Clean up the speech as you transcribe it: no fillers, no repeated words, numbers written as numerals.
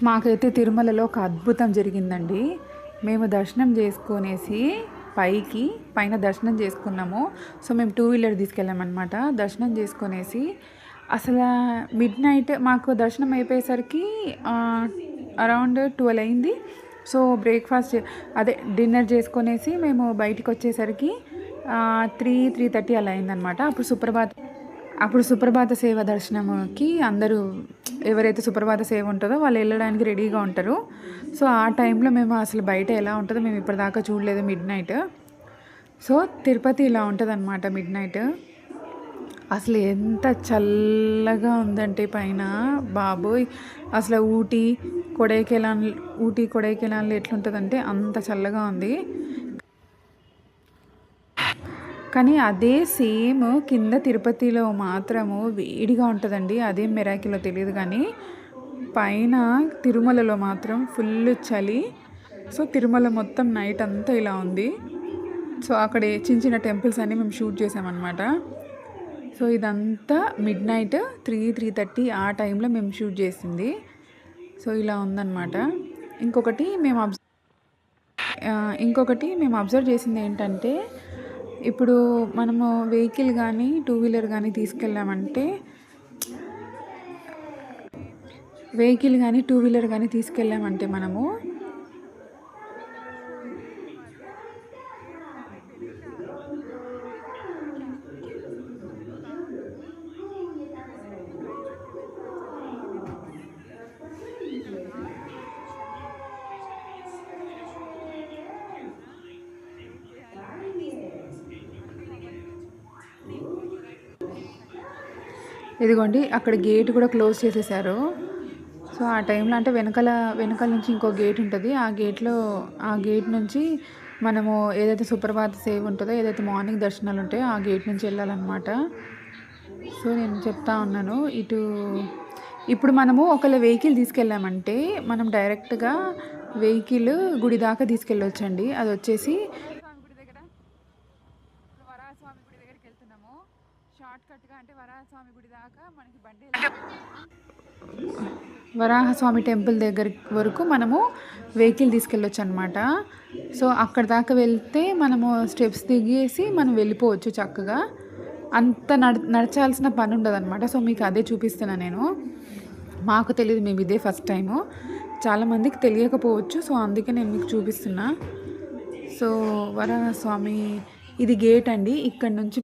మాకైతే తిరుమలలో ఒక అద్భుతం జరిగిందండి. మేము దర్శనం చేసుకునేసి పైన దర్శనం చేసుకున్నాము. సో మేము 2 వీలర్ తీసుకెళ్ళామన్నమాట. దర్శనం చేసుకునేసి అసలు మిడ్ నైట్ మాకు దర్శనం అయిపోయేసరికి అరౌండ్ 12 అయింది. సో బ్రేక్ఫాస్ట్ డిన్నర్ చేసుకునేసి మేము బయటికి వచ్చేసరికి 3:30 అలా అయిందనమాట. అప్పుడు సుప్రభాత సేవ దర్శనంకి అందరూ ఎవరైతే సుప్రభాత సేవ ఉంటుందో వాళ్ళు వెళ్ళడానికి రెడీగా ఉంటారు. సో ఆ టైంలో మేము అసలు బయట ఎలా ఉంటుందో మేము ఇప్పటిదాకా చూడలేదు మిడ్ నైట్. సో తిరుపతి ఇలా ఉంటుంది మిడ్ నైట్. అసలు ఎంత చల్లగా ఉందంటే పైన బాబోయ్, అసలు ఊటీ కొడైకెనాల్ ఎట్లుంటుందంటే అంత చల్లగా ఉంది. కానీ అదే సేమ్ కింద తిరుపతిలో మాత్రము వేడిగా ఉంటుందండి. అదేం మిరాకిలో తెలియదు కానీ పైన తిరుమలలో మాత్రం ఫుల్ చలి. సో తిరుమల మొత్తం నైట్ అంతా ఇలా ఉంది. సో అక్కడ చిన్న చిన్న టెంపుల్స్ అన్నీ మేము షూట్ చేసామన్నమాట. సో ఇదంతా మిడ్ నైట్ 3:30 ఆ టైంలో మేము షూట్ చేసింది. సో ఇలా ఉందన్నమాట. ఇంకొకటి మేము అబ్జర్వ్ చేసింది ఏంటంటే, ఇప్పుడు మనము వెహికల్ కానీ 2 వీలర్ కానీ తీసుకెళ్ళామంటే మనము ఇదిగోండి అక్కడ గేట్ కూడా క్లోజ్ చేసేసారు. సో ఆ టైంలో అంటే వెనకాల నుంచి ఇంకో గేట్ ఉంటుంది. ఆ గేట్ నుంచి మనము ఏదైతే సుప్రభాత సేవ ఉంటుందో, ఏదైతే మార్నింగ్ దర్శనాలు ఉంటాయో ఆ గేట్ నుంచి వెళ్ళాలన్నమాట. సో నేను చెప్తా ఉన్నాను ఇప్పుడు మనము ఒకవేళ వెహికల్ తీసుకెళ్ళామంటే మనం డైరెక్ట్గా వెహికల్ గుడి దాకా తీసుకెళ్ళొచ్చండి. అది వచ్చేసి వరాహస్వామి గుడి దగ్గరికి వెళ్తున్నాము. షార్ట్ కట్గా అంటే వరాహస్వామి గుడి దాకా మనకి వరాహస్వామి టెంపుల్ దగ్గర వరకు మనము వెహికల్ తీసుకెళ్ళొచ్చు అనమాట. సో అక్కడ దాకా వెళ్తే మనము స్టెప్స్ దిగేసి మనం వెళ్ళిపోవచ్చు చక్కగా. అంత నడచాల్సిన పని ఉండదు అనమాట. సో మీకు అదే చూపిస్తున్నా నేను. మాకు తెలియదు, మేము ఇదే ఫస్ట్ టైము. చాలామందికి తెలియకపోవచ్చు. సో అందుకే నేను మీకు చూపిస్తున్నా. సో వరాహస్వామి ఇది గేట్ అండి. ఇక్కడ నుంచి